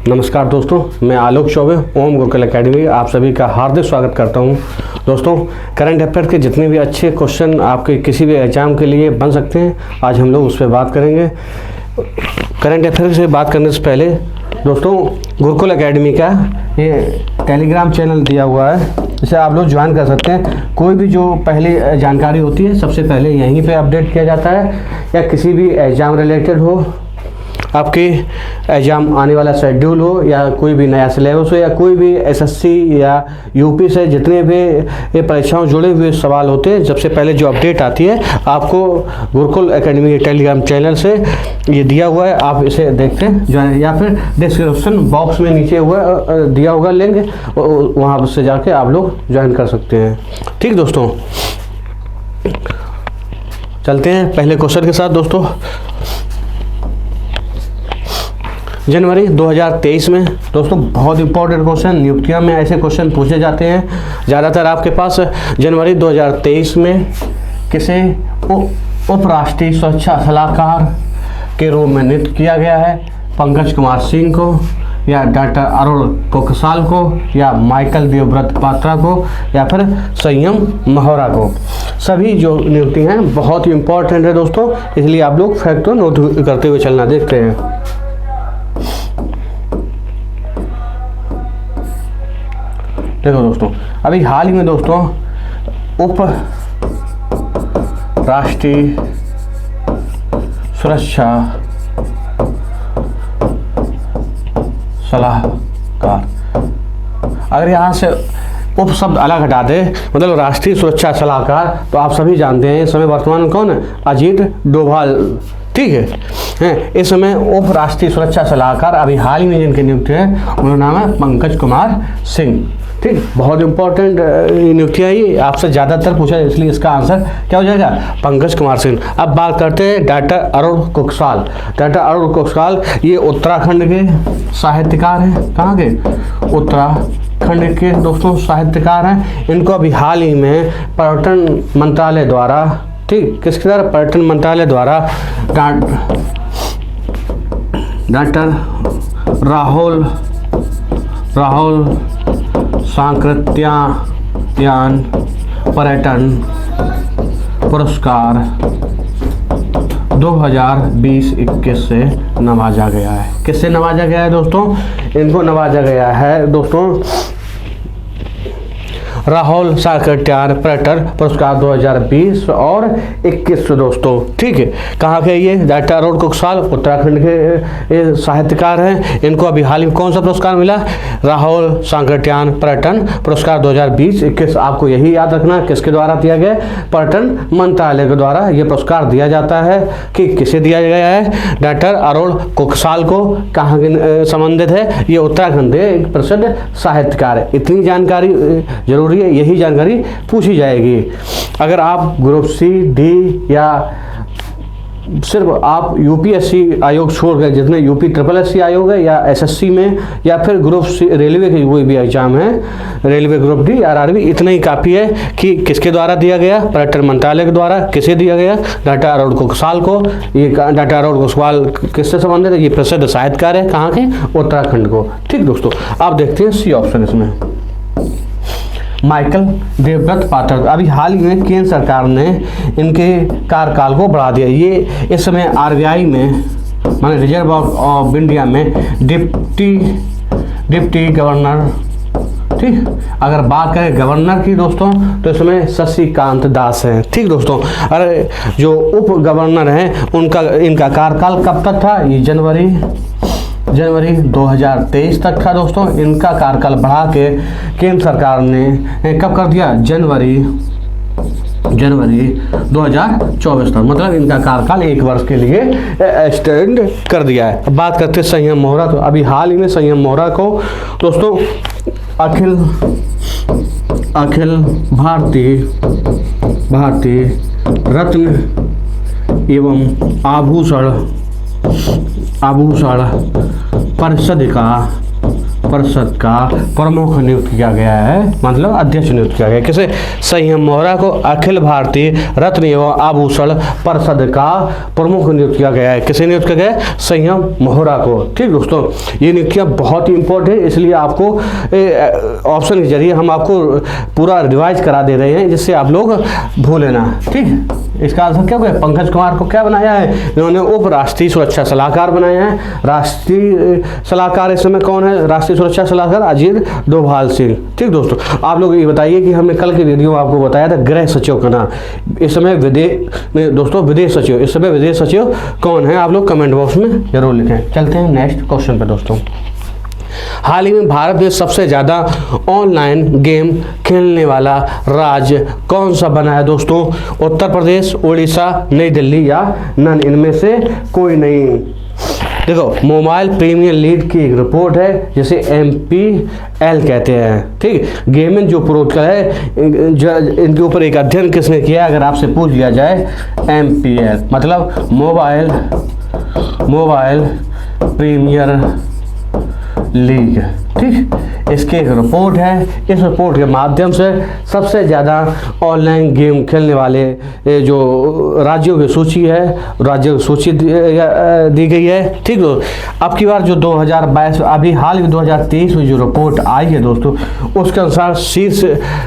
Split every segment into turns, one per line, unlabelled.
नमस्कार दोस्तों, मैं आलोक चौबे ओम गुरुकुल एकेडमी आप सभी का हार्दिक स्वागत करता हूं। दोस्तों, करंट अफेयर के जितने भी अच्छे क्वेश्चन आपके किसी भी एग्जाम के लिए बन सकते हैं, आज हम लोग उस पर बात करेंगे। करंट अफेयर से बात करने से पहले दोस्तों, गुरुकुल एकेडमी का ये टेलीग्राम चैनल दिया हुआ है, इसे आप लोग ज्वाइन कर सकते हैं। कोई भी जो पहली जानकारी होती है सबसे पहले यहीं पे अपडेट किया जाता है, या किसी भी एग्ज़ाम रिलेटेड हो, आपके एग्ज़ाम आने वाला शेड्यूल हो, या कोई भी नया सिलेबस हो, या कोई भी एसएससी या यूपी से जितने भी ये परीक्षाओं जुड़े हुए सवाल होते हैं, सबसे पहले जो अपडेट आती है आपको गुरुकुल एकेडमी के टेलीग्राम चैनल से ये दिया हुआ है। आप इसे देखते हैं ज्वाइन, या फिर डिस्क्रिप्शन बॉक्स में नीचे हुआ दिया होगा लिंक, वहाँ से जाके आप लोग ज्वाइन कर सकते हैं। ठीक दोस्तों, चलते हैं पहले क्वेश्चन के साथ। दोस्तों, जनवरी 2023 में दोस्तों बहुत इंपॉर्टेंट क्वेश्चन, नियुक्तियां में ऐसे क्वेश्चन पूछे जाते हैं ज़्यादातर आपके पास। जनवरी 2023 में किसे उपराष्ट्रीय सुरक्षा सलाहकार के रूप में नियुक्त किया गया है? पंकज कुमार सिंह को, या डॉक्टर अरुण कोकसाल को, या माइकल देवव्रत पात्रा को, या फिर संयम महोरा को। सभी जो नियुक्ति हैं बहुत ही इंपॉर्टेंट है दोस्तों, इसलिए आप लोग फैक्ट को नोट करते हुए चलना। देखते हैं देखो दोस्तों, अभी हाल ही में दोस्तों उप राष्ट्रीय सुरक्षा सलाहकार, अगर यहाँ से उप शब्द अलग हटा दे, मतलब राष्ट्रीय सुरक्षा सलाहकार, तो आप सभी जानते हैं इस समय वर्तमान में कौन है? अजीत डोभाल। ठीक है, इस समय उप राष्ट्रीय सुरक्षा सलाहकार अभी हाल ही में जिनकी नियुक्ति है उनका नाम है पंकज कुमार सिंह। ठीक, बहुत इंपॉर्टेंट नियुक्ति है ये, आपसे ज़्यादातर पूछा है, इसलिए इसका आंसर क्या हो जाएगा? पंकज कुमार सिंह। अब बात करते हैं डॉक्टर अरुण कोकसाल। डॉक्टर अरुण कोकसाल ये उत्तराखंड के साहित्यकार हैं। कहाँ के? उत्तराखंड के दोस्तों साहित्यकार हैं। इनको अभी हाल ही में पर्यटन मंत्रालय द्वारा, ठीक, किसके द्वारा? पर्यटन मंत्रालय द्वारा डॉक्टर राहुल सांकृत्यायन पर्यटन पुरस्कार 2020-21 से नवाजा गया है। किससे नवाजा गया है दोस्तों? इनको नवाजा गया है दोस्तों राहुल सांकृत्यायन पर्यटन पुरस्कार 2020 और 21 दोस्तों। ठीक है, कहाँ के? ये डॉक्टर अरुण कोकसाल उत्तराखंड के साहित्यकार हैं। इनको अभी हाल ही कौन सा पुरस्कार मिला? राहुल सांकृत्यायन पर्यटन पुरस्कार 2020-21। आपको यही याद रखना किसके द्वारा दिया गया? पर्यटन मंत्रालय के द्वारा ये पुरस्कार दिया जाता है। कि किसे दिया गया है? डॉक्टर अरुण कोकसाल को। कहाँ के संबंधित है? ये उत्तराखंड के एक प्रसिद्ध साहित्यकार है। इतनी जानकारी जरूर, यही जानकारी पूछी जाएगी। अगर आप ग्रुप सी, डी, या सिर्फ आप यूपीएससी आयोग छोड़ गए, जितने यूपी SSS आयोग है, या एसएससी में, या फिर ग्रुप सी रेलवे के कोई भी एग्जाम है, रेलवे ग्रुप डी, आरआरबी, इतना ही काफ़ी है कि किसके द्वारा दिया गया? पर्यटन मंत्रालय के द्वारा। किसे दिया गया? डॉक्टर अरुण कोकसाल को। ये डॉक्टर अरुण कोकसाल किससे संबंधित है? ये प्रसिद्ध साहित्यकार है। कहाँ के? उत्तराखंड को। ठीक दोस्तों, आप देखते हैं सी ऑप्शन इसमें। माइकल देवव्रत पात्रा, अभी हाल ही में केंद्र सरकार ने इनके कार्यकाल को बढ़ा दिया। ये इस समय आरबीआई में, माने रिजर्व बैंक ऑफ इंडिया में डिप्टी गवर्नर। ठीक, अगर बात करें गवर्नर की दोस्तों, तो इसमें शशिकांत दास हैं। ठीक दोस्तों, अरे जो उप गवर्नर हैं इनका कार्यकाल कब तक था? ये जनवरी 2023 तक था दोस्तों। इनका कार्यकाल बढ़ा के केंद्र सरकार ने कब कर दिया? जनवरी 2024 तक, मतलब इनका कार्यकाल 1 वर्ष के लिए एक्सटेंड कर दिया है। अब बात करते हैं संयम महोरा। तो अभी हाल ही में संयम महोरा को दोस्तों अखिल भारतीय रत्न एवं आभूषण परिषद परिषद का प्रमुख नियुक्त किया गया है, मतलब अध्यक्ष नियुक्त किया गया है। किसे? संयम मोहरा को अखिल भारतीय रत्न एवं आभूषण परिषद का प्रमुख नियुक्त किया गया है। किसे नियुक्त किया गया है? संयम मोहरा को। ठीक दोस्तों, ये नियुक्तियां बहुत ही इंपॉर्टेंट है, इसलिए आपको ऑप्शन के जरिए हम आपको पूरा रिवाइज करा दे रहे हैं, जिससे आप लोग भूले ना। ठीक, इसका आंसर क्या होगा? पंकज कुमार को क्या बनाया है? इन्होंने उप राष्ट्रीय सुरक्षा सलाहकार बनाया है। राष्ट्रीय सलाहकार इस समय कौन है? राष्ट्रीय सुरक्षा सलाहकार अजीत डोभाल सिंह। ठीक दोस्तों, आप लोग ये बताइए कि हमने कल के वीडियो में आपको बताया था गृह सचिव का नाम। इस समय विदेश सचिव, इस समय विदेश सचिव कौन है? आप लोग कमेंट बॉक्स में जरूर लिखें। चलते हैं नेक्स्ट क्वेश्चन पे दोस्तों। हाल ही में भारत में सबसे ज़्यादा ऑनलाइन गेम खेलने वाला राज्य कौन सा बना है दोस्तों? उत्तर प्रदेश, उड़ीसा, नई दिल्ली या नन, इनमें से कोई नहीं। देखो, मोबाइल प्रीमियर लीग की एक रिपोर्ट है जिसे MPL कहते हैं। ठीक, गेमिंग जो प्रोटोकॉल है, इनके ऊपर एक अध्ययन किसने किया? अगर आपसे पूछ लिया जाए MPL मतलब मोबाइल प्रीमियर लीग। ठीक, इसकी एक रिपोर्ट है। इस रिपोर्ट के माध्यम से सबसे ज़्यादा ऑनलाइन गेम खेलने वाले जो राज्यों की सूची है, राज्यों की सूची दी गई है। ठीक है, अब की बार जो 2022 अभी हाल में 2023 में जो रिपोर्ट आई है दोस्तों, उसके अनुसार शीर्ष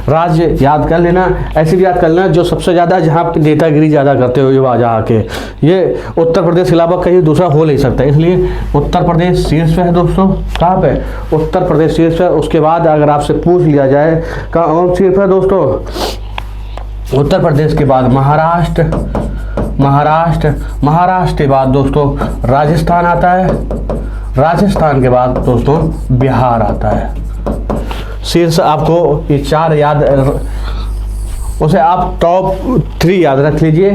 राज्य याद कर लेना, ऐसे भी याद कर लेना जो सबसे ज़्यादा जहाँ पर नेतागिरी ज़्यादा करते हुए युवा जहाँ के, ये उत्तर प्रदेश के अलावा कहीं दूसरा हो नहीं सकता, इसलिए उत्तर प्रदेश शीर्ष पे है दोस्तों। कहाँ पे? उत्तर प्रदेश शीर्ष पे। उसके बाद अगर आपसे पूछ लिया जाए कौन शीर्ष पे दोस्तों, उत्तर प्रदेश के बाद महाराष्ट्र के बाद दोस्तों राजस्थान आता है, राजस्थान के बाद दोस्तों बिहार आता है। शीर्ष आपको ये 4 याद, उसे आप टॉप 3 याद रख लीजिए।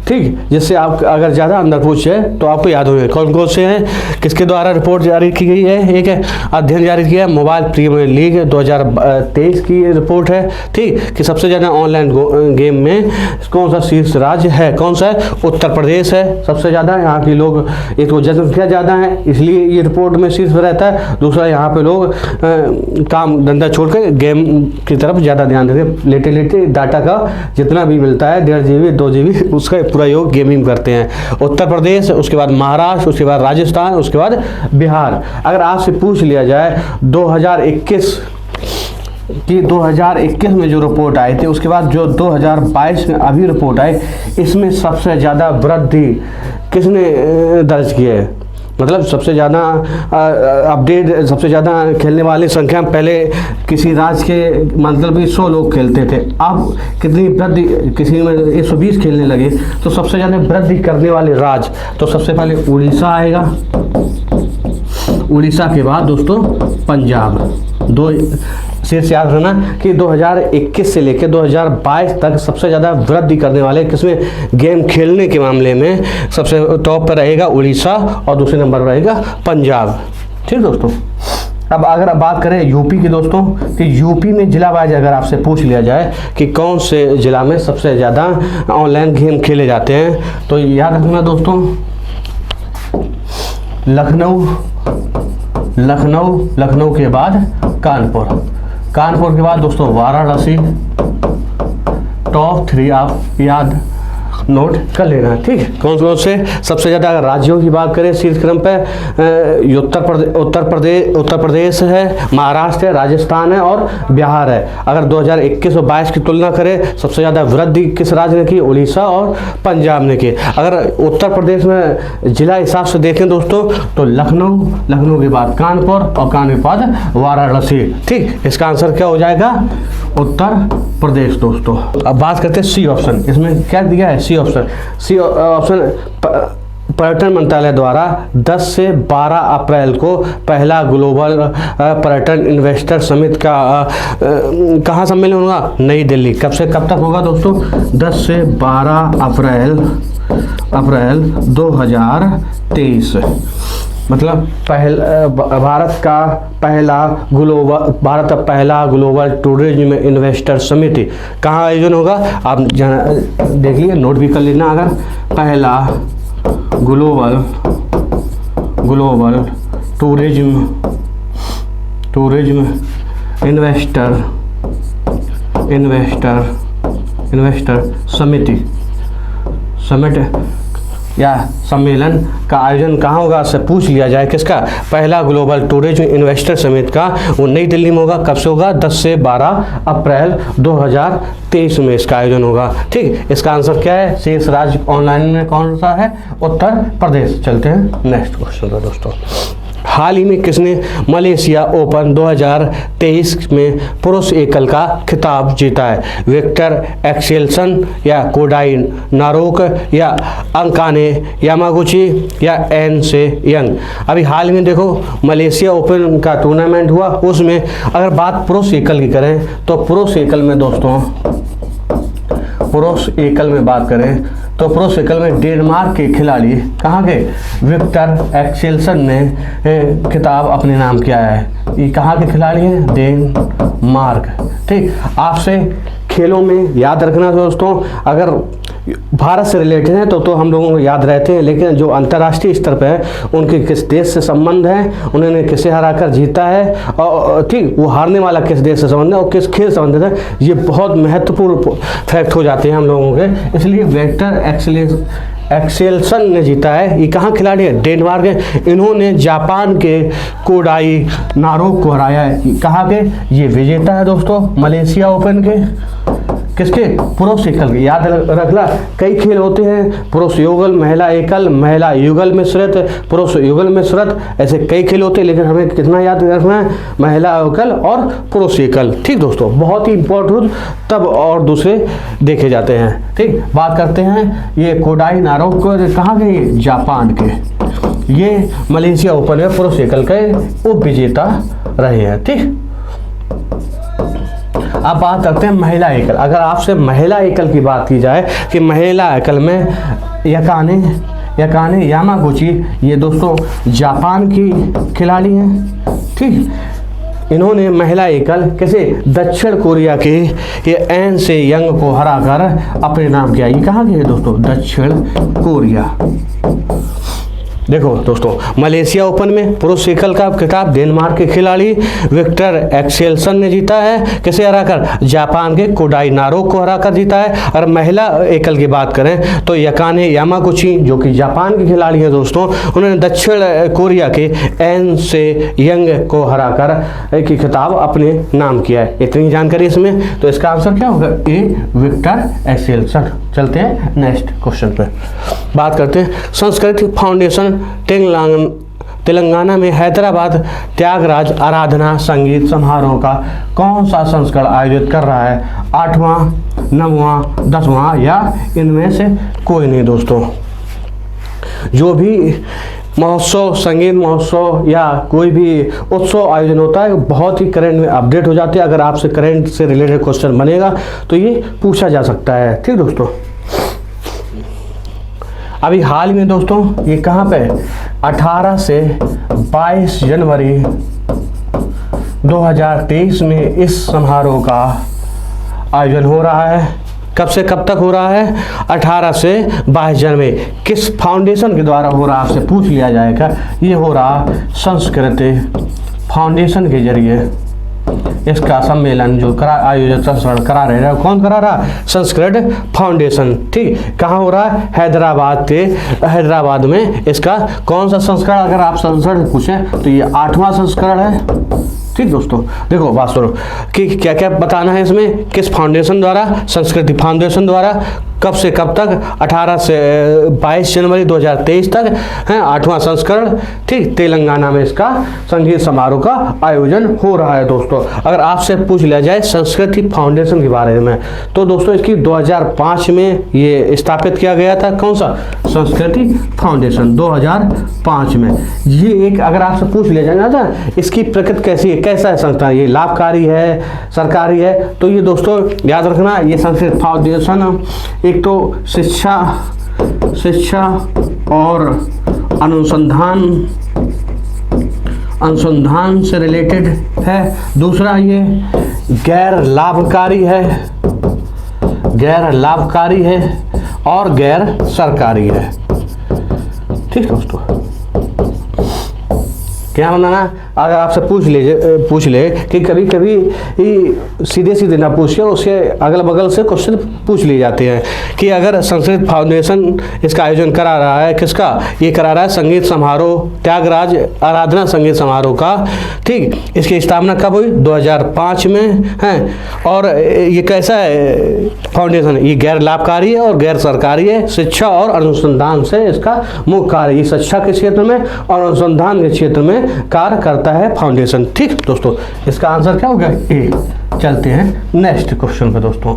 ठीक, जिससे आप अगर ज़्यादा अंदर पूछे तो आपको याद होंगे कौन कौन से हैं, किसके द्वारा रिपोर्ट जारी की गई है। एक है अध्ययन जारी किया है मोबाइल प्रीमियर लीग 2023 की रिपोर्ट है। ठीक, कि सबसे ज़्यादा ऑनलाइन गेम में कौन सा शीर्ष राज्य है? कौन सा है? उत्तर प्रदेश है सबसे ज़्यादा। यहाँ के लोग, एक तो जनसंख्या ज़्यादा है इसलिए ये रिपोर्ट में शीर्ष पर रहता है, दूसरा यहाँ पे लोग काम धंधा छोड़कर गेम की तरफ ज़्यादा ध्यान देते हैं। लेटे डाटा का जितना भी मिलता है 1.5 GB 2 GB उसका पूरा योग गेमिंग करते हैं। उत्तर प्रदेश, उसके बाद महाराष्ट्र, उसके बाद राजस्थान, उसके बाद बिहार। अगर आपसे पूछ लिया जाए 2021 में जो रिपोर्ट आई थी, उसके बाद जो 2022 में अभी रिपोर्ट आई, इसमें सबसे ज़्यादा वृद्धि किसने दर्ज की है? मतलब सबसे ज़्यादा अपडेट, सबसे ज़्यादा खेलने वाली संख्या पहले किसी राज्य के मतलब 100 लोग खेलते थे, अब कितनी वृद्धि, किसी में 120 खेलने लगे। तो सबसे ज़्यादा वृद्धि करने वाले राज्य, तो सबसे पहले उड़ीसा आएगा, उड़ीसा के बाद दोस्तों पंजाब। दो शीर्ष याद रखना कि 2021 से लेकर 2022 तक सबसे ज़्यादा वृद्धि करने वाले किसमें गेम खेलने के मामले में सबसे टॉप पर रहेगा उड़ीसा और दूसरे नंबर पर रहेगा पंजाब। ठीक दोस्तों, अब अगर बात करें यूपी की दोस्तों, तो यूपी में जिला वाइज अगर आपसे पूछ लिया जाए कि कौन से जिला में सबसे ज़्यादा ऑनलाइन गेम खेले जाते हैं, तो याद रखना दोस्तों लखनऊ के बाद कानपुर के बाद दोस्तों वाराणसी। टॉप 3 आप याद नोट कर लेना। ठीक है, कौन कौन से सबसे ज़्यादा अगर राज्यों की बात करें शीर्ष क्रम पे उत्तर प्रदेश है, महाराष्ट्र है, राजस्थान है और बिहार है। अगर 2021 और 22 की तुलना करें, सबसे ज़्यादा वृद्धि किस राज्य ने की? उड़ीसा और पंजाब ने की। अगर उत्तर प्रदेश में जिला हिसाब से देखें दोस्तों, तो लखनऊ के बाद कानपुर और कानपुर के बाद वाराणसी। ठीक, इसका आंसर क्या हो जाएगा? उत्तर प्रदेश दोस्तों। अब बात करते हैं सी ऑप्शन, इसमें क्या दिया है? सी ऑप्शन पर्यटन मंत्रालय द्वारा 10 से 12 अप्रैल को पहला ग्लोबल पर्यटन इन्वेस्टर समिट का कहाँ सम्मेलन होगा? नई दिल्ली। कब से कब तक होगा दोस्तों? 10 से 12 अप्रैल 2023। मतलब भारत का पहला ग्लोबल टूरिज्म इन्वेस्टर समिति कहाँ आयोजन होगा? आप देख लीजिए, नोट भी कर लेना। अगर पहला global tourism tourism investor summit या सम्मेलन का आयोजन कहाँ होगा से पूछ लिया जाए। किसका? पहला ग्लोबल टूरिज्म इन्वेस्टर समिट का, वो नई दिल्ली में होगा। कब से होगा? 10 से 12 अप्रैल 2023 में इसका आयोजन होगा। ठीक, इसका आंसर क्या है? शेष राज्य ऑनलाइन में कौन सा है? उत्तर प्रदेश। चलते हैं नेक्स्ट क्वेश्चन पर दोस्तों। हाल ही में किसने मलेशिया ओपन 2023 में पुरुष एकल का खिताब जीता है? विक्टर एक्सेल्सन या कोडाई नारोक या अंकाने यामागुची या एन से यंग? अभी हाल में देखो मलेशिया ओपन का टूर्नामेंट हुआ, उसमें अगर बात पुरुष एकल की करें तो पुरुष एकल में दोस्तों, पुरुष एकल में बात करें तो पुरुष एकल में डेनमार्क के खिलाड़ी कहाँ के? विक्टर एक्सेल्सन ने खिताब अपने नाम किया है। ये कहाँ के खिलाड़ी हैं? डेनमार्क। ठीक, आपसे खेलों में याद रखना दोस्तों, अगर भारत से रिलेटेड है तो हम लोगों को याद रहते हैं, लेकिन जो अंतर्राष्ट्रीय स्तर पे है उनके किस देश से संबंध है, उन्होंने किसे हराकर जीता है, और ठीक वो हारने वाला किस देश से संबंध है और किस खेल संबंधित है, ये बहुत महत्वपूर्ण फैक्ट हो जाते हैं हम लोगों के। इसलिए विक्टर एक्सेल्सन ने जीता है। ये कहाँ खिलाड़ी है? डेनमार्क के। इन्होंने जापान के कोडाई नारोक को हराया है। कहाँ के? ये विजेता है दोस्तों मलेशिया ओपन के। किसके? पुरुष एकल के। याद रखना, कई खेल होते हैं, पुरुष युगल, महिला एकल, महिला युगल मिश्रित, पुरुष युगल मिश्रित, ऐसे कई खेल होते हैं, लेकिन हमें कितना याद रखना है? महिला एकल और पुरुष एकल। ठीक दोस्तों, बहुत ही इंपॉर्टेंट तब और दूसरे देखे जाते हैं। ठीक, बात करते हैं ये कोडाई नारोक कहाँ के? ये जापान के। ये मलेशिया ओपन में पुरुष एकल के उप विजेता रहे हैं। ठीक, अब बात करते हैं महिला एकल। अगर आपसे महिला एकल की बात की जाए कि महिला एकल में यकाने यामागुची, ये दोस्तों जापान की खिलाड़ी हैं। ठीक, इन्होंने महिला एकल कैसे? दक्षिण कोरिया के ये एन से यंग को हराकर अपने नाम किया। ये कहाँ के है दोस्तों? दक्षिण कोरिया। देखो दोस्तों, मलेशिया ओपन में पुरुष एकल का खिताब डेनमार्क के खिलाड़ी विक्टर एक्सेल्सन ने जीता है। किसे हराकर? जापान के कोडाई नारोक को हराकर जीता है। और महिला एकल की बात करें तो यकाने यामागुची जो कि जापान के खिलाड़ी हैं दोस्तों, उन्होंने दक्षिण कोरिया के एन से यंग को हराकर एक खिताब अपने नाम किया है। इतनी जानकारी इसमें, तो इसका आंसर क्या होगा? ए विक्टर एक्सेल्सन। चलते हैं नेक्स्ट क्वेश्चन पे। बात करते हैं संस्कृति फाउंडेशन तेलंगाना में हैदराबाद त्यागराज आराधना संगीत समारोह का कौन सा संस्करण आयोजित कर रहा है? 8वां, 9वां, 10वां या इनमें से कोई नहीं दोस्तों। जो भी महोत्सव, संगीत महोत्सव या कोई भी उत्सव आयोजन होता है बहुत ही करंट में अपडेट हो जाते हैं। अगर आपसे करंट से रिलेटेड क्वेश्चन बनेगा तो ये पूछा जा सकता है। ठीक दोस्तों, अभी हाल में दोस्तों ये कहाँ पे? 18 से 22 जनवरी 2023 में इस समारोह का आयोजन हो रहा है। कब से कब तक हो रहा है? 18 से 22 जनवरी। किस फाउंडेशन के द्वारा हो रहा है आपसे पूछ लिया जाएगा। ये हो रहा संस्कृति फाउंडेशन के जरिए इसका सम्मेलन जो आयोजित करा रहे हैं। कौन करा रहा? संस्कृत फाउंडेशन। ठीक, कहाँ हो रहा है? हैदराबाद में। इसका कौन सा संस्करण अगर आप संस्करण पूछें तो ये 8वां संस्करण है। ठीक दोस्तों, देखो बात सुनो कि क्या क्या बताना है इसमें। किस फाउंडेशन द्वारा? संस्कृति फाउंडेशन द्वारा। कब से कब तक? 18 से 22 जनवरी 2023 तक है 8वां संस्करण। ठीक, तेलंगाना में इसका संगीत समारोह का आयोजन हो रहा है दोस्तों। अगर आपसे पूछ लिया जाए संस्कृति फाउंडेशन के बारे में तो दोस्तों इसकी 2005 में ये स्थापित किया गया था। कौन सा? संस्कृति फाउंडेशन 2005 में। ये एक अगर आपसे पूछ लिया जाए ना इसकी प्रकृति कैसी है, कैसा है संस्था, ये लाभकारी है, सरकारी है, तो ये दोस्तों याद रखना ये संस्कृत फाउंडेशन एक तो शिक्षा और अनुसंधान से रिलेटेड है। दूसरा ये गैर लाभकारी है और गैर सरकारी है। ठीक दोस्तों, क्या बनाना, अगर आपसे पूछ ले कि कभी कभी सीधे सीधे ना पूछ के उसके अगल बगल से क्वेश्चन पूछ लिए जाते हैं कि अगर संस्कृत फाउंडेशन इसका आयोजन करा रहा है, किसका, ये करा रहा है संगीत समारोह त्यागराज आराधना संगीत समारोह का, ठीक, इसकी स्थापना कब हुई, 2005 में है। और ये कैसा है फाउंडेशन, ये गैर लाभकारी है और गैर सरकारी है, शिक्षा और अनुसंधान से इसका मुख्य कार्य, ये शिक्षा के क्षेत्र में और अनुसंधान के क्षेत्र में कार्य करता है फाउंडेशन। ठीक दोस्तों, इसका आंसर क्या होगा, ए। चलते हैं नेक्स्ट क्वेश्चन पे दोस्तों।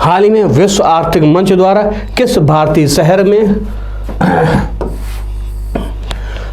हाल ही में विश्व आर्थिक मंच द्वारा किस भारतीय शहर में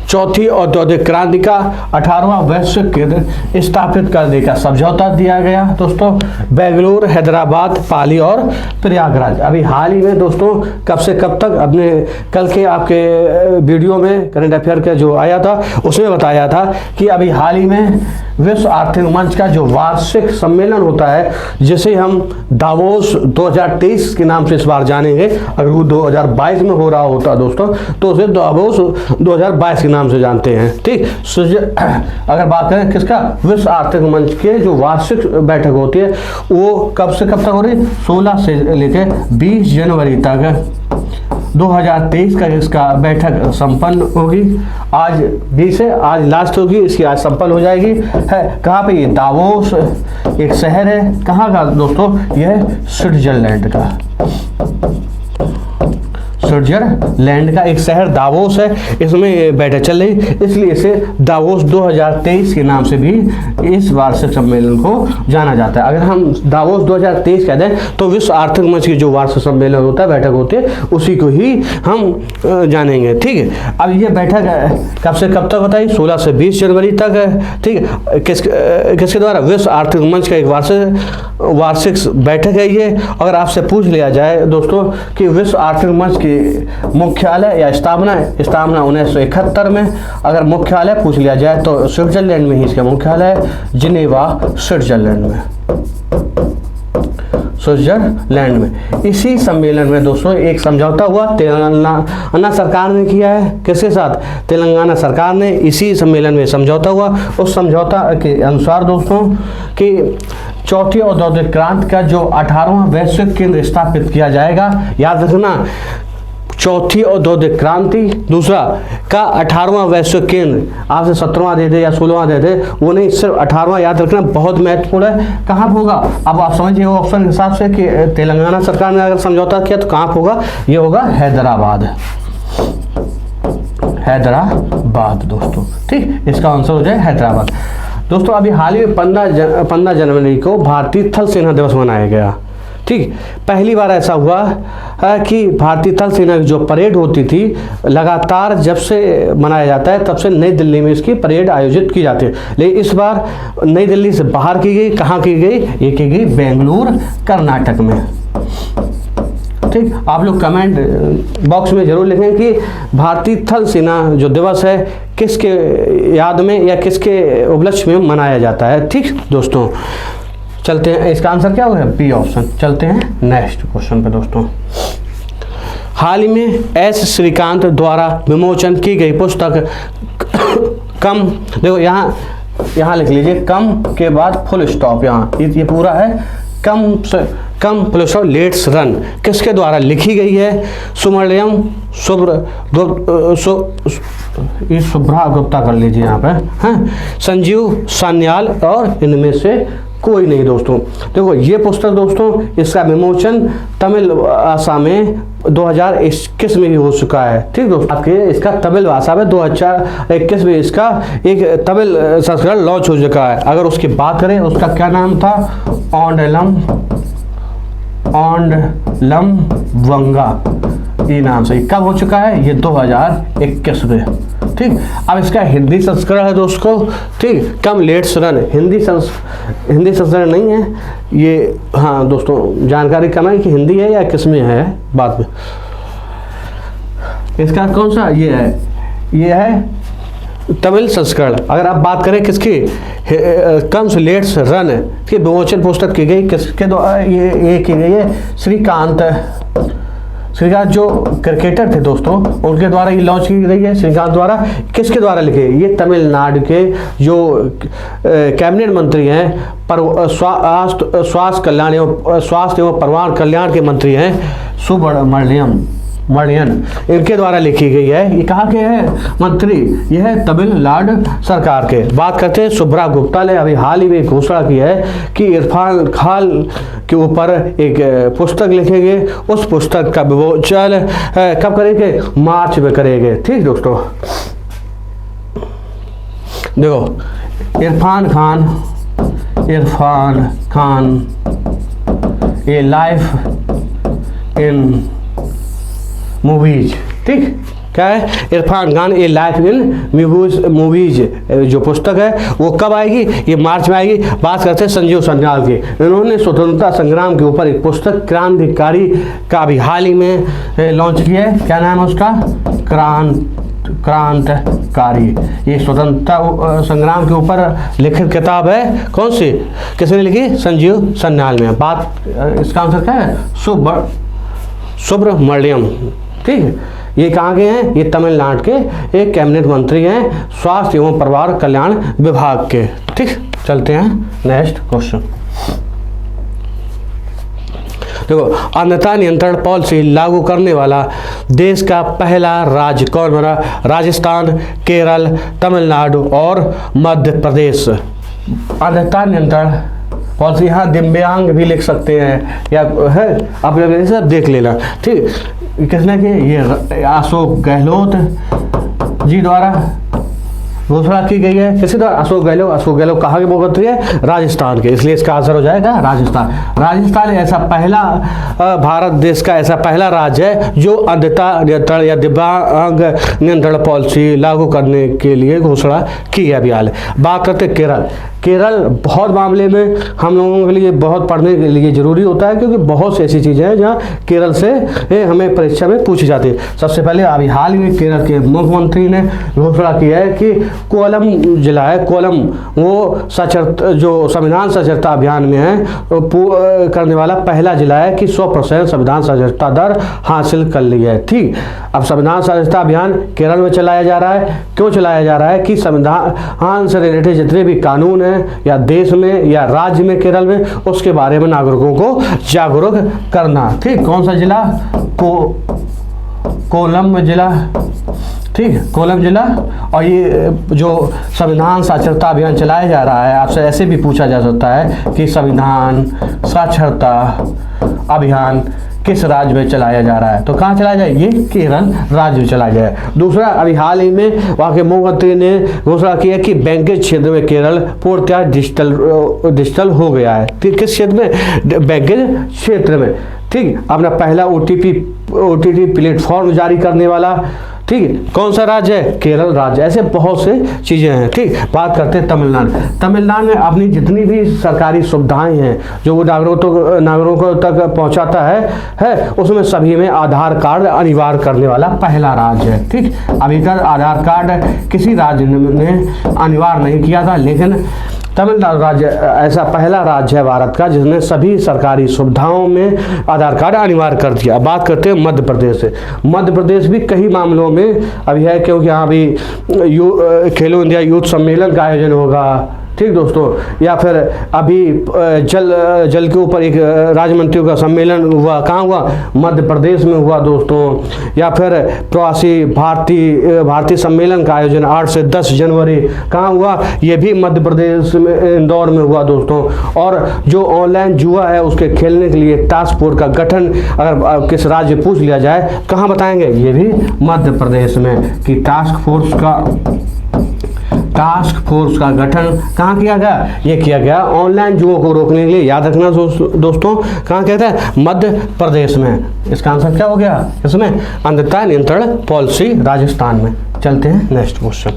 चौथी औद्योगिक क्रांति का 18वां वैश्विक केंद्र स्थापित करने का समझौता दिया गया दोस्तों? बेंगलुरु, हैदराबाद, पाली और प्रयागराज। अभी हाल ही में दोस्तों, कब से कब तक, अपने कल के आपके वीडियो में करंट अफेयर का जो आया था उसमें बताया था कि अभी हाल ही में विश्व आर्थिक मंच का जो वार्षिक सम्मेलन होता है, जिसे हम दावोस 2023 के नाम से इस बार जानेंगे, अगर वो 2022 में हो रहा होता दोस्तों तो उसे दावोस 2022 के नाम से जानते हैं। ठीक, अगर बात करें किसका, विश्व आर्थिक मंच के जो वार्षिक बैठक होती है वो कब से कब तक हो रही, 16 से लेकर 20 जनवरी तक 2023 का इसका बैठक संपन्न होगी। आज 20 है, आज लास्ट होगी इसकी, आज संपन्न हो जाएगी। है कहाँ पे, ये दावोस एक शहर है, कहाँ का दोस्तों, यह स्विट्जरलैंड का, स्विट्जरलैंड का एक शहर दावोस है, इसमें बैठक चल रही, इसलिए इसे दावोस 2023 के नाम से भी इस वार्षिक सम्मेलन को जाना जाता है। अगर हम दावोस 2023 कह दें तो विश्व आर्थिक मंच की जो वार्षिक सम्मेलन होता है, बैठक होती है, उसी को ही हम जानेंगे। ठीक है, अब ये बैठक कब से कब तक बताइए, 16 से 20 जनवरी तक है। ठीक है, किसके द्वारा, विश्व आर्थिक मंच का एक वार्षिक बैठक है ये। अगर आपसे पूछ लिया जाए दोस्तों कि विश्व आर्थिक मंच की मुख्यालय या स्थापना 1971 में, अगर मुख्यालय पूछ लिया जाए तो स्विट्जरलैंड में ही इसका मुख्यालय है, जिनेवा स्विट्जरलैंड में, स्विट्जरलैंड में। इसी सम्मेलन में दोस्तों एक समझौता हुआ, तेलंगाना सरकार ने किया है, किसके साथ, तेलंगाना सरकार ने, इसी सम्मेलन में समझौता हुआ। उस समझौता के अनुसार दोस्तों कि चौथी औद्योगिक क्रांति का जो 18वां वैश्विक केंद्र स्थापित किया जाएगा, याद रखना, चौथी औद्योगिक क्रांति, दूसरा का 18वां वैश्विक केंद्र, आपसे 17वां दे दे या 16वां दे दे, वो नहीं, सिर्फ 18वां याद रखना, बहुत महत्वपूर्ण है। कहाँ होगा, अब आप समझिए वो ऑप्शन के हिसाब से कि तेलंगाना सरकार ने अगर समझौता किया तो कहाँ होगा, ये होगा हैदराबाद, हैदराबाद दोस्तों। ठीक, इसका आंसर हो जाए हैदराबाद। दोस्तों अभी हाल ही में 15 जनवरी को भारतीय थल सेना दिवस मनाया गया। ठीक, पहली बार ऐसा हुआ है कि भारतीय थल सेना की जो परेड होती थी, लगातार जब से मनाया जाता है तब से नई दिल्ली में इसकी परेड आयोजित की जाती है, लेकिन इस बार नई दिल्ली से बाहर की गई। कहाँ की गई, ये की गई बेंगलुरु कर्नाटक में। ठीक, आप लोग कमेंट बॉक्स में जरूर लिखें कि भारतीय थल सेना जो दिवस है किसके याद में या किसके उपलक्ष्य में मनाया जाता है। ठीक दोस्तों, चलते हैं, इसका आंसर क्या होगा, बी ऑप्शन। चलते हैं नेक्स्ट क्वेश्चन पे दोस्तों। हाल ही में एस श्रीकांत द्वारा विमोचन की गई पुस्तक कम, देखो यहाँ लिख लीजिए, कम के बाद फुल स्टॉप, यहाँ ये पूरा है, कम प्लस लेट्स रन, किसके द्वारा लिखी गई है, सुब्रमण्यम शुभ्रा गुप्ता कर लीजिए यहाँ पे, हैं, संजीव सान्याल और इनमें से कोई नहीं दोस्तों। देखो ये पुस्तक दोस्तों, इसका विमोचन तमिल भाषा में 2021 में भी हो चुका है। ठीक दोस्तों, आपके इसका तमिल भाषा में 2021 में इसका एक तमिल संस्करण लॉन्च हो चुका है। अगर उसकी बात करें, उसका क्या नाम था, ओंडलम वंगा, ये नाम से कब हो चुका है, ये 2021 में। ठीक, अब इसका हिंदी संस्करण है दोस्तों। ठीक, कम लेट्स रन, हिंदी संस्करण नहीं है ये। हाँ दोस्तों, जानकारी कम है कि हिंदी है या किस में है, बाद में इसका कौन सा, ये है तमिल संस्करण। अगर आप बात करें किसकी, कम्स लेट्स रन की विमोचन पुस्तक की गई किसके द्वारा, ये की गई है श्रीकांत जो क्रिकेटर थे दोस्तों, उनके द्वारा ये लॉन्च की गई है। श्रीकांत द्वारा, किसके द्वारा लिखे? ये तमिलनाडु के जो कैबिनेट मंत्री हैं, पर स्वास्थ्य एवं परिवार कल्याण के मंत्री हैं सुब्रमण्यम इनके द्वारा लिखी गई है। ये कहाँ के हैं मंत्री? यह है तमिलनाडु सरकार के। बात करते हैं शुभ्रा गुप्ता ने अभी हाल ही में घोषणा की है कि इरफान खान के ऊपर एक पुस्तक लिखेंगे। उस पुस्तक का विमोचन कब करेंगे? मार्च में करेंगे। ठीक दोस्तों, देखो इरफान खान ए लाइफ इन मूवीज। ठीक, क्या है? इरफान खान ए लाइफ इन मूवीज जो पुस्तक है वो कब आएगी? ये मार्च में आएगी। बात करते हैं संजीव सन्याल की। इन्होंने स्वतंत्रता संग्राम के ऊपर एक पुस्तक क्रांतिकारी का अभी हाल ही में लॉन्च किया है। क्या नाम है उसका? क्रांतिकारी। ये स्वतंत्रता संग्राम के ऊपर लिखित किताब है। कौन सी? किसने लिखी? संजीव सन्याल में। बात, इसका आंसर क्या है? सुब्रमण्यम। ठीक है, ये कहाँ के हैं? ये तमिलनाडु के एक कैबिनेट मंत्री हैं, स्वास्थ्य एवं परिवार कल्याण विभाग के। ठीक, चलते हैं नेक्स्ट क्वेश्चन। देखो, अंधता नियंत्रण पॉलिसी लागू करने वाला देश का पहला राज्य कौन बना? राजस्थान, केरल, तमिलनाडु और मध्य प्रदेश। अंधता नियंत्रण पॉलिसी, यहाँ दिव्यांग भी लिख सकते हैं या है, आप सब देख लेना। ठीक, किसने की? ये अशोक गहलोत जी द्वारा घोषणा की गई है। किसी द्वारा? अशोक गहलोत कहाँ के मुख्यमंत्री है? राजस्थान के, इसलिए इसका आंसर हो जाएगा राजस्थान। राजस्थान ऐसा पहला भारत देश का ऐसा पहला राज्य है जो अंधता नियंत्रण या दिव्यांग नियंत्रण पॉलिसी लागू करने के लिए घोषणा की है अभी हाल। बात करते केरल। केरल बहुत मामले में हम लोगों के लिए बहुत पढ़ने के लिए ज़रूरी होता है, क्योंकि बहुत सी ऐसी चीज़ें हैं जहाँ केरल से हमें परीक्षा में पूछी जाती है। सबसे पहले अभी हाल ही में केरल के मुख्यमंत्री ने घोषणा की है कि कोलम जिला है, कोलम वो साक्षरता जो संविधान साक्षरता अभियान में है करने वाला पहला जिला है कि 100% संविधान साक्षरता दर हासिल कर ली है। ठीक, अब संविधान साक्षरता अभियान केरल में चलाया जा रहा है। क्यों चलाया जा रहा है? कि संविधान से रिलेटेड जितने भी कानून हैं या देश में या राज्य में केरल में, उसके बारे में नागरिकों को जागरूक करना। ठीक, कौन सा जिला? कोलम जिला। ठीक है, कोलम जिला। और ये जो संविधान साक्षरता अभियान चलाया जा रहा है, आपसे ऐसे भी पूछा जा सकता है कि संविधान साक्षरता अभियान किस राज्य में चलाया जा रहा है? तो कहाँ चलाया जाए? ये केरल राज्य में चलाया जाए। दूसरा, अभी हाल ही में वहाँ के मुख्यमंत्री ने घोषणा की है कि बैंकिंग क्षेत्र में केरल पूर्णतः डिजिटल हो गया है। ठीक, किस क्षेत्र में? बैंकिंग क्षेत्र में। ठीक, अपना पहला OTT प्लेटफॉर्म जारी करने वाला ठीक है कौन सा राज्य है? केरल राज्य। ऐसे बहुत से चीज़ें हैं। ठीक, बात करते हैं तमिलनाडु। तमिलनाडु में अपनी जितनी भी सरकारी सुविधाएं हैं जो वो नागरिकों तक पहुंचाता है उसमें सभी में आधार कार्ड अनिवार्य करने वाला पहला राज्य है। ठीक, अभी तक आधार कार्ड किसी राज्य ने अनिवार्य नहीं किया था, लेकिन तमिलनाडु राज्य ऐसा पहला राज्य है भारत का जिसने सभी सरकारी सुविधाओं में आधार कार्ड अनिवार्य कर दिया। बात करते हैं मध्य प्रदेश से। मध्य प्रदेश भी कई मामलों में अभी है, क्योंकि यहाँ भी खेलो इंडिया यूथ सम्मेलन का आयोजन होगा। ठीक दोस्तों, या फिर अभी जल के ऊपर एक राज्य मंत्रियों का सम्मेलन हुआ। कहाँ हुआ? मध्य प्रदेश में हुआ दोस्तों। या फिर प्रवासी भारतीय सम्मेलन का आयोजन 8 से 10 जनवरी कहाँ हुआ? ये भी मध्य प्रदेश में इंदौर में हुआ दोस्तों। और जो ऑनलाइन जुआ है उसके खेलने के लिए टास्क फोर्स का गठन अगर किस राज्य पूछ लिया जाए कहाँ बताएंगे? ये भी मध्य प्रदेश में कि टास्क फोर्स का गठन कहाँ किया गया? ये किया गया ऑनलाइन जुओं को रोकने के लिए। याद रखना दोस्तों, कहाँ कहता है? मध्य प्रदेश में। इसका आंसर क्या हो गया? इसमें अंधता नियंत्रण पॉलिसी राजस्थान में। चलते हैं नेक्स्ट क्वेश्चन।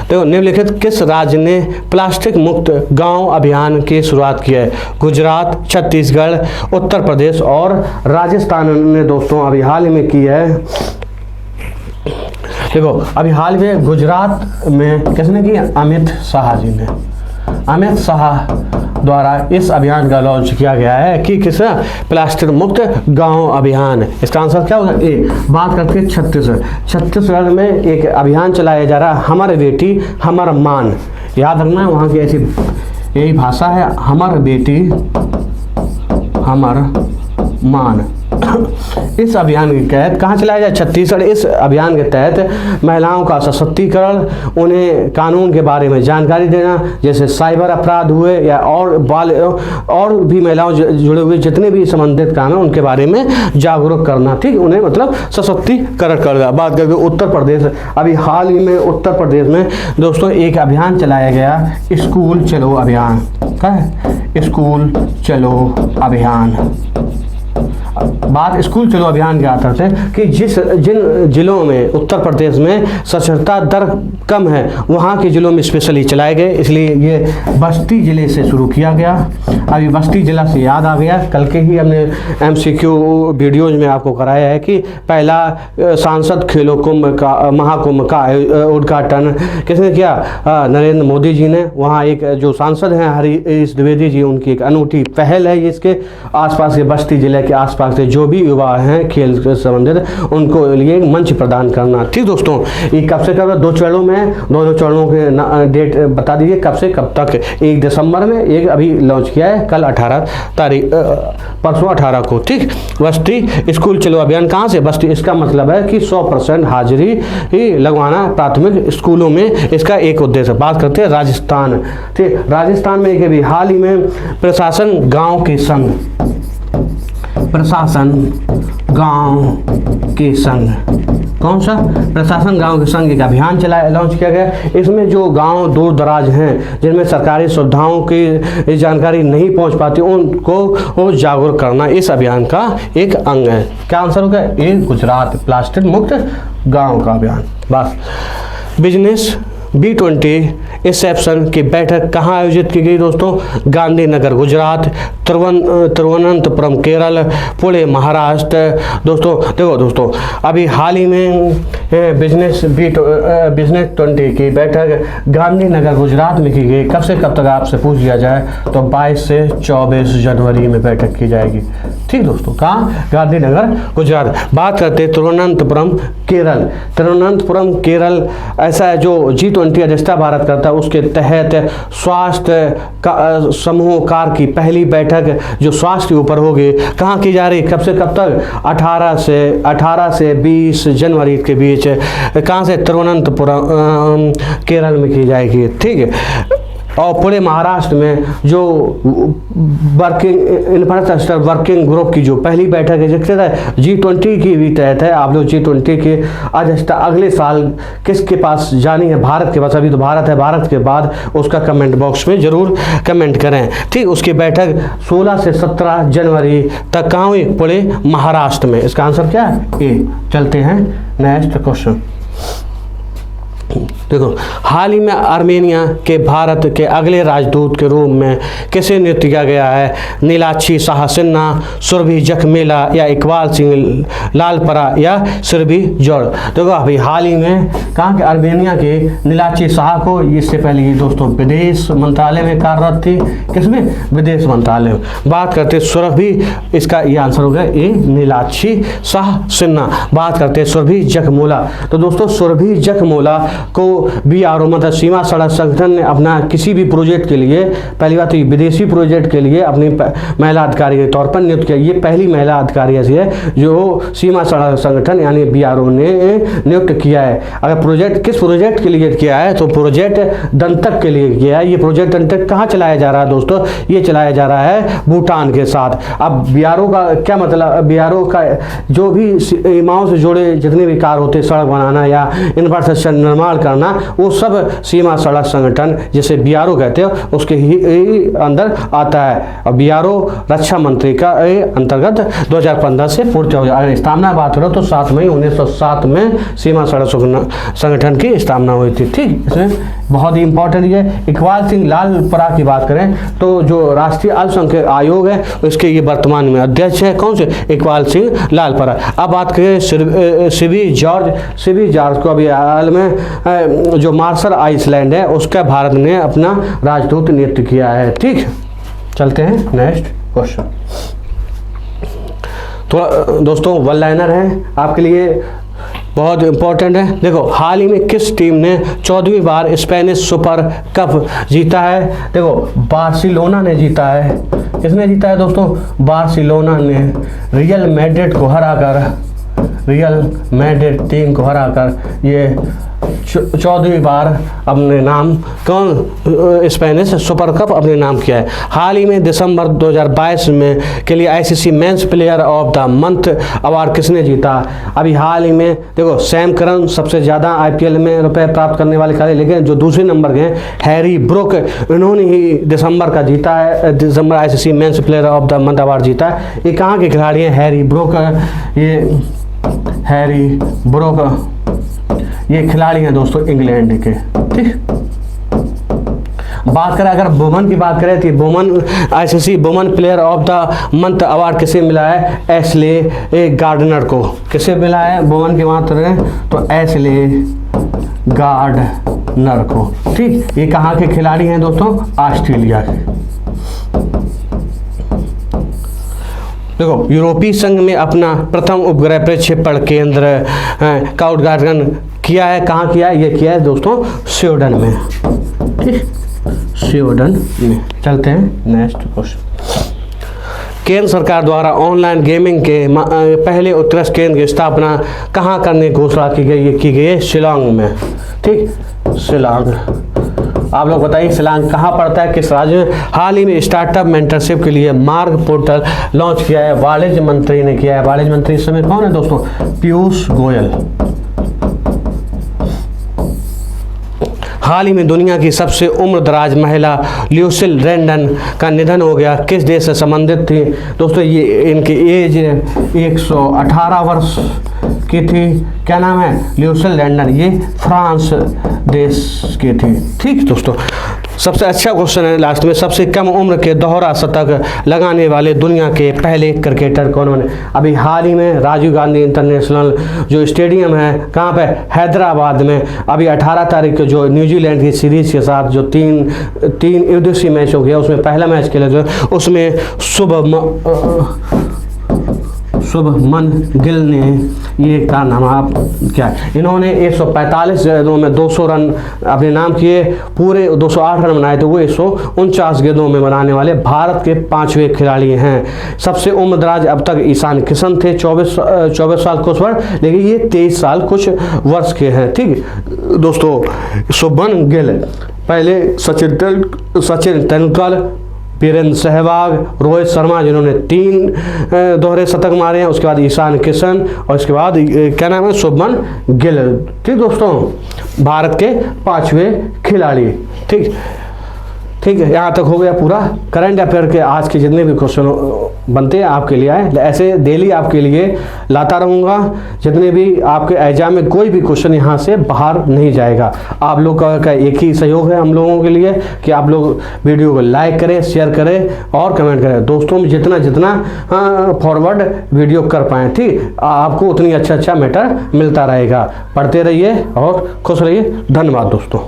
देखो, निम्नलिखित किस राज्य ने प्लास्टिक मुक्त गांव अभियान की शुरुआत की है? गुजरात, छत्तीसगढ़, उत्तर प्रदेश और राजस्थान ने दोस्तों अभी हाल ही में की है। देखो, अभी हाल में गुजरात में किसने की? अमित शाह जी ने। अमित शाह द्वारा इस अभियान का लॉन्च किया गया है कि किस प्लास्टिक मुक्त गांव अभियान। इसका आंसर क्या होगा? ए। बात करते हैं छत्तीसगढ़ में एक अभियान चलाया जा रहा है, हमर बेटी हमर मान। याद रखना वहाँ की ऐसी यही भाषा है, हमर बेटी हमर मान। इस अभियान के तहत कहाँ चलाया जाए? छत्तीसगढ़। इस अभियान के तहत महिलाओं का सशक्तिकरण, उन्हें कानून के बारे में जानकारी देना, जैसे साइबर अपराध हुए या और भी महिलाओं जुड़े हुए जितने भी संबंधित कानून उनके बारे में जागरूक करना। ठीक, उन्हें मतलब सशक्तिकरण करना। बात करके उत्तर प्रदेश, अभी हाल ही में उत्तर प्रदेश में दोस्तों एक अभियान चलाया गया, स्कूल चलो अभियान। क्या है? स्कूल चलो अभियान। बात स्कूल चलो अभियान के आधार से कि जिन जिलों में उत्तर प्रदेश में साक्षरता दर कम है वहाँ के जिलों में स्पेशली चलाए गए, इसलिए ये बस्ती ज़िले से शुरू किया गया। अभी बस्ती ज़िला से याद आ गया, कल के ही हमने MCQ वीडियोज़ में आपको कराया है कि पहला सांसद खेलों कुंभ का महाकुंभ का उद्घाटन किसने किया? नरेंद्र मोदी जी ने। वहाँ एक जो सांसद हैं हरीश द्विवेदी जी, उनकी एक अनूठी पहल है। इसके आसपास के बस्ती ज़िले के आसपास से जो भी युवा हैं खेल से संबंधित उनको लिए मंच प्रदान करना। ठीक दोस्तों, ये कब से कब? 2 चरणों में, दोनों चरणों के डेट बता दीजिए कब से कब तक। 1 दिसंबर में, एक अभी लॉन्च किया है कल 18 तारीख, परसों 18 को। ठीक, बस्ती स्कूल चलो अभियान कहाँ से? बस्ती। इसका मतलब है कि 100% हाजिरी ही लगवाना प्राथमिक स्कूलों में, इसका एक उद्देश्य। बात करते हैं राजस्थान। ठीक, राजस्थान में एक अभी हाल ही में प्रशासन गाँव के संग, प्रशासन गांव के संग, कौन सा? प्रशासन गांव के संग एक अभियान लॉन्च किया गया। इसमें जो गांव दूर दराज हैं जिनमें सरकारी सुविधाओं की जानकारी नहीं पहुंच पाती उनको जागरूक करना इस अभियान का एक अंग है। क्या आंसर होगा? ए गुजरात, प्लास्टिक मुक्त गांव का अभियान। बस। बिजनेस B20 रिसेप्शन की बैठक कहाँ आयोजित की गई दोस्तों? गांधीनगर गुजरात, तिरुवनंतपुरम केरल, पुणे महाराष्ट्र। दोस्तों देखो दोस्तों, अभी हाल ही में बिजनेस 20 की बैठक गांधीनगर गुजरात में की गई। कब से कब तक आपसे पूछ लिया जाए तो 22 से 24 जनवरी में बैठक की जाएगी। ठीक दोस्तों, कहाँ? गांधीनगर गुजरात। बात करते तिरुवनंतपुरम केरल। तिरुवनंतपुरम केरल ऐसा है जो G20 अध्यक्षता भारत करता है, उसके तहत स्वास्थ्य समूह कार की पहली बैठक जो स्वास्थ्य के ऊपर होगी कहाँ की जा रही? कब से कब तक? 18 से 20 जनवरी के बीच। कहाँ से? तिरुवनंतपुरम केरल में की जाएगी। ठीक है। और पुणे महाराष्ट्र में जो इंफ्रास्ट्रक्चर वर्किंग ग्रुप की जो पहली बैठक है जिसके तहत G20 की भी तहत है। आप लोग G20 की अध्यक्षता अगले साल किसके पास जानी है? भारत के पास। अभी तो भारत है, भारत के बाद उसका कमेंट बॉक्स में जरूर कमेंट करें। ठीक, उसकी बैठक 16 से 17 जनवरी तक कहाँ हुई? पुणे महाराष्ट्र में। इसका आंसर क्या है? ए। चलते हैं नेक्स्ट क्वेश्चन। देखो, हाल ही में आर्मेनिया के भारत के अगले राजदूत के रूप में किसे नियुक्त किया गया है? नीलाक्षी शाह सिन्हा, सुरभि जखमेला या इकबाल सिंह लालपरा या सुरभि जोड़। देखो अभी हाल ही में कहाँ के? आर्मेनिया के नीलाक्षी शाह को, इससे पहले ये दोस्तों विदेश मंत्रालय में कार्यरत थी। किसमें? विदेश मंत्रालय में। बात करते सुरभि, इसका ये आंसर हो गया ए नीलाक्षी शाह सिन्हा। बात करते सुरभि जखमोला। तो दोस्तों सुरभि जखमोला को BRO मतलब सीमा सड़क संगठन ने अपना किसी भी प्रोजेक्ट के लिए, पहली बात तो विदेशी प्रोजेक्ट के लिए अपनी महिला अधिकारी के तौर पर नियुक्त किया। ये पहली महिला अधिकारी ऐसी है जो सीमा सड़क संगठन यानी BRO ने नियुक्त किया है। अगर प्रोजेक्ट किस प्रोजेक्ट के लिए किया है तो प्रोजेक्ट दंतक के लिए किया है। ये प्रोजेक्ट दंतक कहाँ चलाया जा रहा है दोस्तों? ये चलाया जा रहा है भूटान के साथ। अब BRO का क्या मतलब? BRO का जो भी सीमाओं से जुड़े जितने भी कार्य होते हैं, सड़क बनाना या इंफ्रास्ट्रक्चर निर्माण करना, वो सब सीमा सड़क संगठन जिसे BRO कहते हैं उसके ही अंदर आता है। और BRO रक्षा मंत्री का अंतर्गत 2015 से पूर्ति हो गया। अगर स्थापना बात करो तो 7 मई 1907 में सीमा सड़क संगठन की स्थापना हुई थी। ठीक, इसमें बहुत ही इंपॉर्टेंट ये। इकबाल सिंह लालपरा की बात करें तो जो राष्ट्रीय अल्पसंख्यक आयोग है उसके ये वर्तमान में अध्यक्ष है, कौन से, इकबाल सिंह लालपरा। अब बात करें सिबी जॉर्ज को, अभी हाल में जो मार्शल आइलैंड है उसका भारत ने अपना राजदूत नियुक्त किया है। ठीक, चलते हैं नेक्स्ट क्वेश्चन। थोड़ा दोस्तों वन लाइनर है आपके लिए, बहुत इंपॉर्टेंट है। देखो, हाल ही में किस टीम ने 14वीं बार स्पेनिश सुपर कप जीता है? देखो, बार्सिलोना ने जीता है। किसने जीता है दोस्तों? बार्सिलोना ने रियल मैड्रिड को हराकर, रियल मैड्रिड टीम को हराकर ये 14वीं बार अपने नाम कौन स्पेनिश सुपर कप अपने नाम किया है। हाल ही में दिसंबर 2022 में के लिए ICC men's player of the month award किसने जीता? अभी हाल ही में देखो, सैम करन सबसे ज़्यादा आईपीएल में रुपए प्राप्त करने वाले खिलाड़ी, लेकिन जो दूसरे नंबर के हैं हैरी ब्रूक, इन्होंने ही दिसंबर का जीता है, दिसंबर ICC men's player of the month award जीता है। ये कहाँ के खिलाड़ी हैं? हैरी ब्रूक, ये हैरी ब्रूक ये खिलाड़ी हैं दोस्तों इंग्लैंड के। ठीक, बात करें अगर वुमन की बात करें तो woman ICC woman player of the month award किसे मिला है? एशले गार्डनर को। किसे मिला है वुमन की बात करें तो एशले गार्डनर को। ठीक, ये कहाँ के खिलाड़ी हैं दोस्तों? ऑस्ट्रेलिया के। देखो, यूरोपीय संघ में अपना प्रथम उपग्रह प्रक्षेपण केंद्र का उद्घाटन किया है। कहाँ किया है? ये किया है दोस्तों स्वीडन में। ठीक, स्वीडन में। चलते हैं नेक्स्ट क्वेश्चन। केंद्र सरकार द्वारा ऑनलाइन गेमिंग के पहले उत्कृष्ट केंद्र की स्थापना कहाँ करने की घोषणा की गई? ये की गई है शिलांग में। ठीक, शिलांग। आप लोग बताइए शिलांग कहाँ पड़ता है, किस राज्य में? हाल ही में स्टार्टअप मेंटरशिप के लिए मार्ग पोर्टल लॉन्च किया है, वाणिज्य मंत्री ने किया है। वाणिज्य मंत्री इस समय कौन है दोस्तों? पीयूष गोयल। हाल ही में दुनिया की सबसे उम्रदराज महिला ल्यूसिल रैंडन का निधन हो गया। किस देश से संबंधित थी दोस्तों? ये इनकी एज 118 वर्ष की थी। क्या नाम है? ल्यूसिल रैंडन। ये फ्रांस देश की थी। ठीक दोस्तों, सबसे अच्छा क्वेश्चन है लास्ट में, सबसे कम उम्र के दोहरा शतक लगाने वाले दुनिया के पहले क्रिकेटर कौन बने? अभी हाल ही में राजीव गांधी इंटरनेशनल जो स्टेडियम है, कहाँ पे? हैदराबाद में। अभी 18 तारीख को जो न्यूजीलैंड की सीरीज के साथ जो तीन एकदिवसीय मैच हो गया, उसमें पहला मैच खेला था, उसमें शुभमन गिल ने ये का नाम आप क्या, इन्होंने 145 गेंदों में 200 रन अपने नाम किए, पूरे 208 रन बनाए थे। वो 149 गेंदों में बनाने वाले भारत के 5वें खिलाड़ी हैं। सबसे उम्रदराज अब तक ईशान किशन थे, 24 साल कुछ वर्ष, लेकिन ये 23 साल कुछ वर्ष के हैं। ठीक दोस्तों, शुभमन गिल पहले सचिन तेंदुलकर, वीरेंद्र सहवाग, रोहित शर्मा जिन्होंने 3 दोहरे शतक मारे हैं, उसके बाद ईशान किशन और उसके बाद क्या नाम है? शुभमन गिल। ठीक दोस्तों, भारत के 5वें खिलाड़ी। ठीक है, यहाँ तक हो गया पूरा करंट अफेयर के आज के जितने भी क्वेश्चन बनते हैं आपके लिए आए, ऐसे डेली आपके लिए लाता रहूँगा। जितने भी आपके एग्जाम में कोई भी क्वेश्चन यहाँ से बाहर नहीं जाएगा। आप लोग का एक ही सहयोग है हम लोगों के लिए कि आप लोग वीडियो को लाइक करें, शेयर करें और कमेंट करें। दोस्तों में जितना फॉरवर्ड वीडियो कर पाएँ, ठीक, आपको उतनी अच्छा मैटर मिलता रहेगा। पढ़ते रहिए और खुश रहिए। धन्यवाद दोस्तों।